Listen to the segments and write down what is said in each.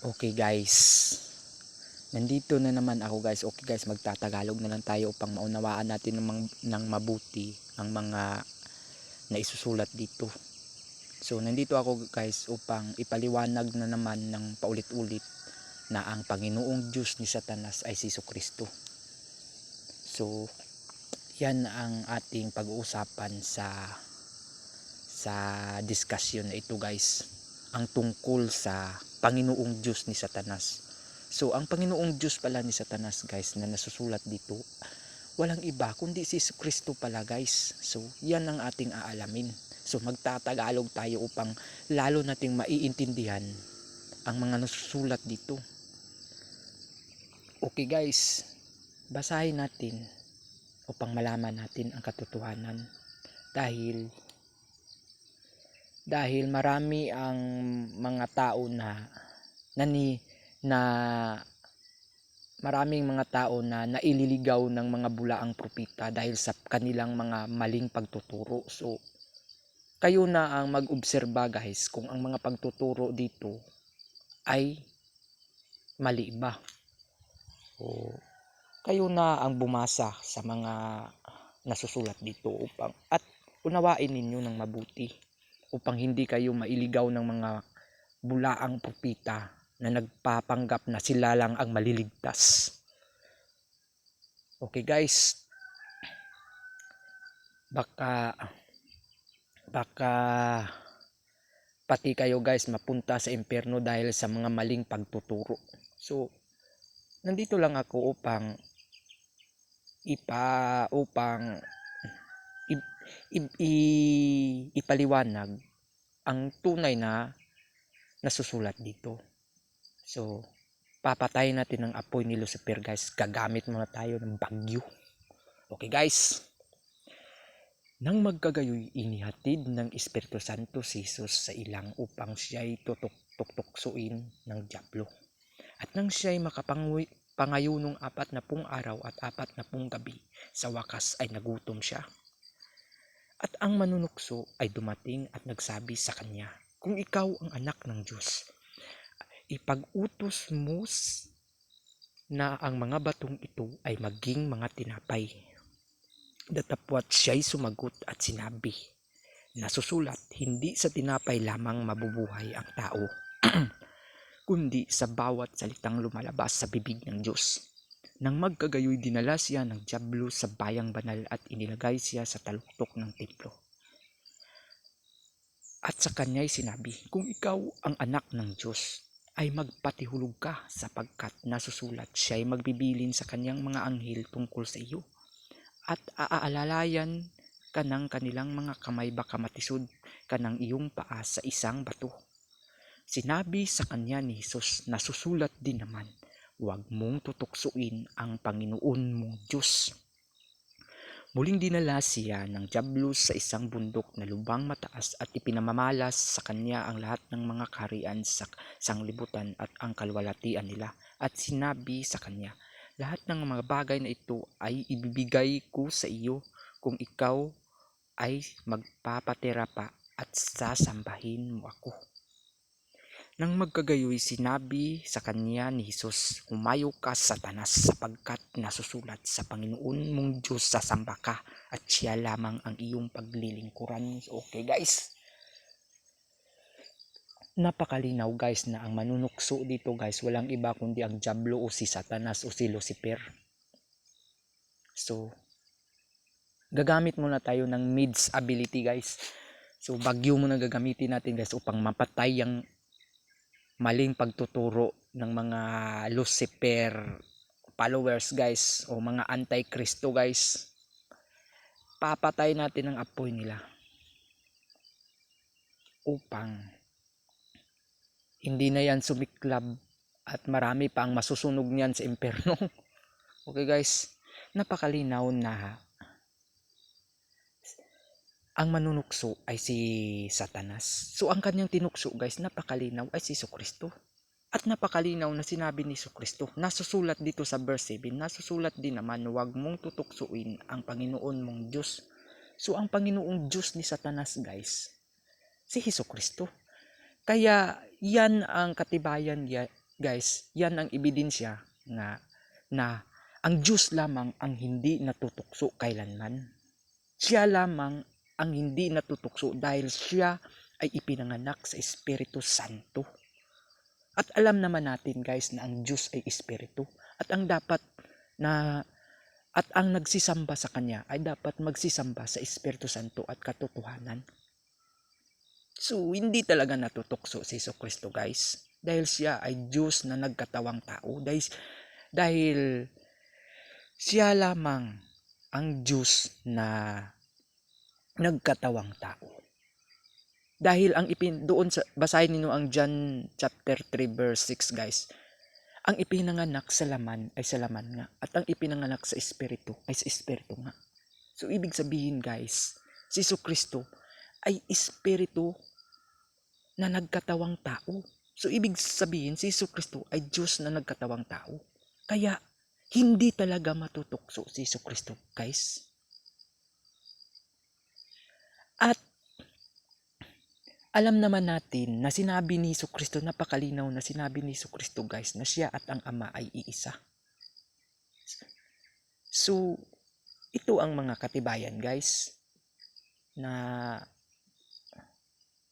Okay guys, nandito na naman ako guys. Okay guys, magtatagalog na lang tayo upang maunawaan natin ng mabuti ang mga naisusulat dito. So nandito ako guys upang ipaliwanag na naman ng paulit-ulit na ang Panginoong Diyos ni Satanas ay si Jesucristo. So yan ang ating pag-uusapan sa discussion na ito guys, ang tungkol sa Panginoong Diyos ni Satanas. So ang Panginoong Diyos pala ni Satanas guys na nasusulat dito, walang iba kundi si Kristo pala guys. So yan ang ating aalamin. So magtatagalog tayo upang lalo nating maiintindihan ang mga nasusulat dito. Okay guys, basahin natin upang malaman natin ang katotohanan. Dahil marami ang mga tao na maraming mga tao na naililigaw ng mga bulaang propeta dahil sa kanilang mga maling pagtuturo. So kayo na ang mag-obserba guys kung ang mga pagtuturo dito ay mali ba, o kayo na ang bumasa sa mga nasusulat dito upang at unawain ninyo ng mabuti upang hindi kayo mailigaw ng mga bulaang propeta na nagpapanggap na sila lang ang maliligtas. Okay guys, baka pati kayo guys mapunta sa impyerno dahil sa mga maling pagtuturo. So nandito lang ako upang ipaliwanag ang tunay na nasusulat dito. So papatayin natin ang apoy ni Lucifer guys. Gagamit muna tayo ng bagyo. Okay guys, nang magkagayoy inihatid ng Espiritu Santo si Jesus sa ilang upang siya'y tutuksuin ng dyablo. At nang siya'y makapangayunong 40 araw at 40 gabi, sa wakas ay nagutom siya. At ang manunukso ay dumating at nagsabi sa kanya, "Kung ikaw ang anak ng Diyos, ipag-utos mo na ang mga batong ito ay maging mga tinapay." Datapwat siya'y sumagot at sinabi, "Nasusulat, hindi sa tinapay lamang mabubuhay ang tao, kundi sa bawat salitang lumalabas sa bibig ng Diyos." Nang magkagayoy dinala siya ng dyablo sa bayang banal at inilagay siya sa taluktok ng templo. At sa kanya'y sinabi, "Kung ikaw ang anak ng Diyos, ay magpatihulog ka, sapagkat nasusulat, siya'y magbibilin sa kanyang mga anghel tungkol sa iyo. At aalalayan ka ng kanilang mga kamay, baka matisod ka ng iyong paa sa isang bato." Sinabi sa kanya ni Jesus, "Nasusulat din naman, huwag mong tutuksuin ang Panginoon mong Diyos." Muling dinala siya ng dyablo sa isang bundok na lubang mataas at ipinamamalas sa kanya ang lahat ng mga kaharian sa sanglibutan at ang kalwalhatian nila. At sinabi sa kanya, "Lahat ng mga bagay na ito ay ibibigay ko sa iyo kung ikaw ay magpapatira pa at sasambahin mo ako." Nang magkagayoy sinabi sa kanya ni Jesus, "Humayo ka, Satanas, sapagkat nasusulat, sa Panginoon mong Diyos sasamba ka at siya lamang ang iyong paglilingkuran." Okay guys, napakalinaw guys na ang manunukso dito guys walang iba kundi ang dyablo o si Satanas o si Lucifer. So gagamit muna tayo ng mids ability guys. So bagyo muna gagamitin natin guys upang mapatay ang maling pagtuturo ng mga Lucifer followers guys o mga anti-Kristo guys. Papatay natin ang apoy nila upang hindi na yan sumiklab at marami pa ang masusunog niyan sa impyerno. Okay guys, napakalinaw na ang manunukso ay si Satanas. So ang kanyang tinukso guys, napakalinaw, ay si Jesucristo. At napakalinaw na sinabi ni Jesucristo, nasusulat dito sa verse 7, nasusulat din naman, huwag mong tutuksuin ang Panginoon mong Diyos. So ang Panginoong Diyos ni Satanas guys, si Jesucristo. Kaya yan ang katibayan guys, yan ang ebidensya na ang Diyos lamang ang hindi natutukso kailanman. Siya lamang ang hindi natutukso dahil siya ay ipinanganak sa Espiritu Santo. At alam naman natin guys na ang Diyos ay Espiritu. At ang nagsisamba sa Kanya ay dapat magsisamba sa Espiritu Santo at katotohanan. So, hindi talaga natutukso si Jesucristo guys. Dahil siya ay Diyos na nagkatawang tao. Dahil siya lamang ang Diyos na nagkatawang tao. Dahil doon sa basahin niyo ang John chapter 3 verse 6 guys. Ang ipinanganak sa laman ay sa laman nga at ang ipinanganak sa espiritu ay sa espiritu nga. So ibig sabihin guys, si Jesucristo ay espiritu na nagkatawang tao. So ibig sabihin si Jesucristo ay Diyos na nagkatawang tao. Kaya hindi talaga matutukso si Jesucristo guys. At alam naman natin na sinabi ni Jesucristo, napakalinaw na sinabi ni Jesucristo guys na siya at ang Ama ay iisa. So ito ang mga katibayan guys na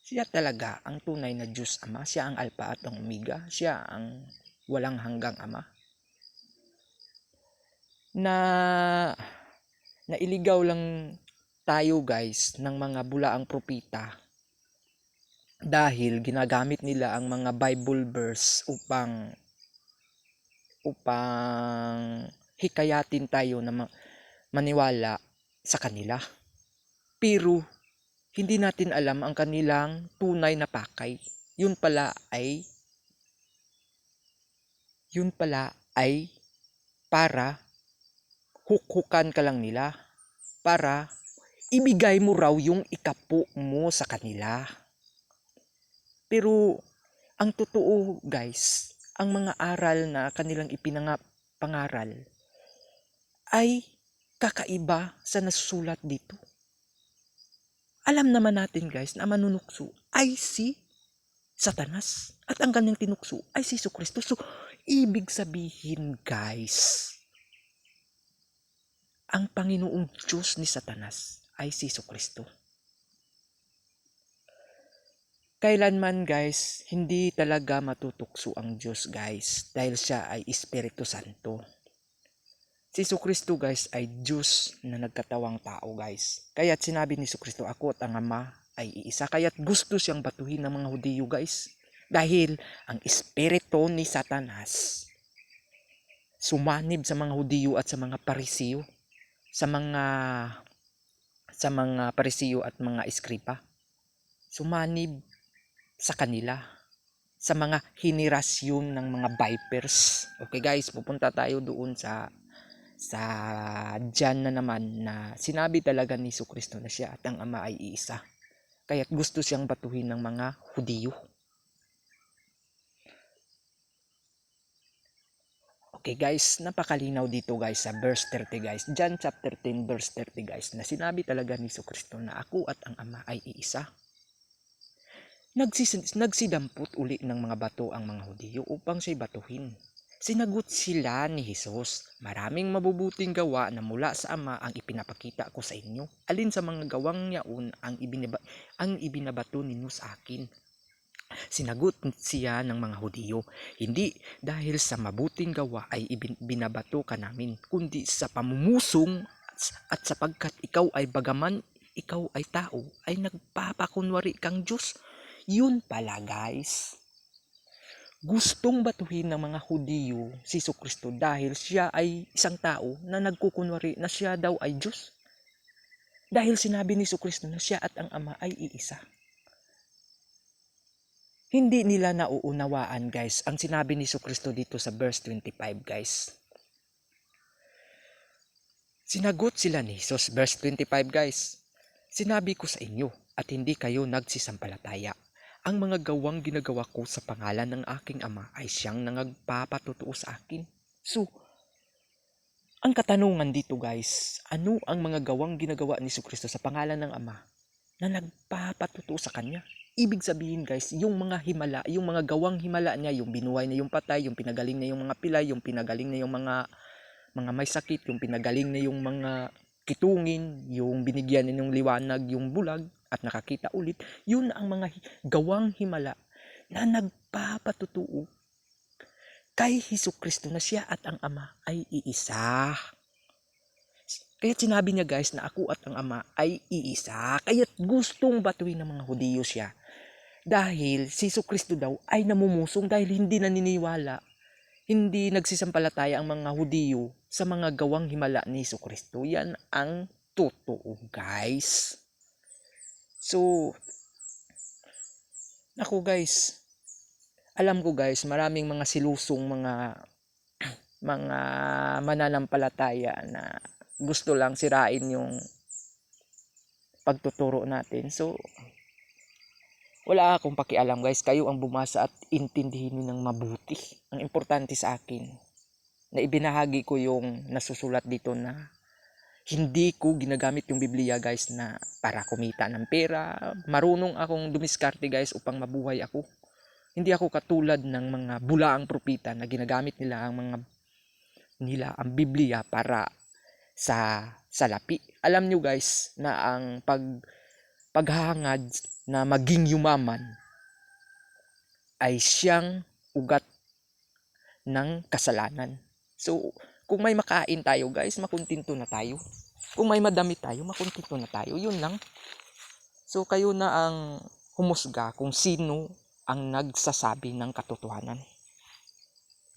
siya talaga ang tunay na Diyos Ama. Siya ang Alpha at ang Omega. Siya ang walang hanggang Ama. Na iligaw lang tayo guys ng mga bulaang propita dahil ginagamit nila ang mga Bible verse upang hikayatin tayo na maniwala sa kanila. Pero hindi natin alam ang kanilang tunay na pakay. Yun pala ay para hukhukan ka lang nila, para ibigay mo raw yung ikapo mo sa kanila. Pero ang totoo guys, ang mga aral na kanilang ipinangaral ay kakaiba sa nasusulat dito. Alam naman natin guys na manunukso ay si Satanas at ang kanyang tinukso ay si Jesucristo. So ibig sabihin guys, ang Panginoong Diyos ni Satanas ay si Jesucristo. Kailanman guys, hindi talaga matutukso ang Diyos guys dahil siya ay Espiritu Santo. Si Jesucristo guys ay Diyos na nagkatawang tao guys. Kaya't sinabi ni Jesucristo, ako at ang Ama ay iisa. Kaya't gusto siyang batuhin ng mga Hudiyo guys. Dahil ang espiritu ni Satanas sumanib sa mga Hudiyo at sa mga Parisiyo. Sa mga Parisiyo at mga Eskripa. Sumanib sa kanila. Sa mga henerasyon ng mga vipers. Okay guys, pupunta tayo doon sa John na naman na sinabi talaga ni Jesucristo na siya at ang Ama ay iisa. Kaya't gusto siyang batuhin ng mga Hudiyo. Okay guys, napakalinaw dito guys sa verse 30 guys. John chapter 10 verse 30 guys na sinabi talaga ni Jesucristo na ako at ang Ama ay iisa. Nagsidampot uli ng mga bato ang mga Hudiyo upang siya'y batuhin. Sinagot sila ni Jesus, maraming mabubuting gawa na mula sa Ama ang ipinapakita ko sa inyo. Alin sa mga gawang yaon ang ibinabato ninyo sa akin? Sinagot siya ng mga Hudiyo, hindi dahil sa mabuting gawa ay binabato ka namin, kundi sa pamumusong at sapagkat ikaw ay bagaman ikaw ay tao, ay nagpapakunwari kang Diyos. Yun pala guys. Gustong batuhin ng mga Hudiyo si Jesucristo dahil siya ay isang tao na nagkukunwari na siya daw ay Diyos. Dahil sinabi ni Jesucristo na siya at ang Ama ay iisa. Hindi nila nauunawaan guys ang sinabi ni Jesucristo dito sa verse 25 guys. Sinagot sila ni Jesus, verse 25 guys. Sinabi ko sa inyo at hindi kayo nagsisampalataya. Ang mga gawang ginagawa ko sa pangalan ng aking Ama ay siyang nagpapatotoo sa akin. So, ang katanungan dito guys, ano ang mga gawang ginagawa ni Jesucristo sa pangalan ng Ama na nagpapatotoo sa Kanya? Ibig sabihin guys, yung mga himala, yung mga gawang himala niya, yung binuhay na yung patay, yung pinagaling na yung mga pilay, yung pinagaling na yung mga may sakit, yung pinagaling na yung mga kitungin, yung binigyan na ng liwanag yung bulag at nakakita ulit, yun ang mga gawang himala na nagpapatutuo kay Hesukristo na siya at ang Ama ay iisa. Kaya sinabi niya guys na ako at ang Ama ay iisa. Kaya gustong batuin ng mga Hudiyo siya. Dahil si Jesucristo daw ay namumusong dahil hindi naniniwala, hindi nagsisampalataya ang mga Hudiyo sa mga gawang himala ni Jesucristo. Yan ang totoo guys. So, ako guys, alam ko guys, maraming mga silusong mga mananampalataya na gusto lang sirain yung pagtuturo natin. So, wala akong pakialam guys, kayo ang bumasa at intindihin ng mabuti. Ang importante sa akin, na ibinahagi ko yung nasusulat dito na hindi ko ginagamit yung Biblia guys na para kumita ng pera. Marunong akong dumiskarte guys upang mabuhay ako. Hindi ako katulad ng mga bulaang propita na ginagamit nila ang Biblia para sa salapi. Alam nyo guys na ang paghahangad na maging yumaman ay siyang ugat ng kasalanan. So, kung may makain tayo guys, makontento na tayo. Kung may madamit tayo, makontento na tayo. Yun lang. So, kayo na ang humusga kung sino ang nagsasabi ng katotohanan.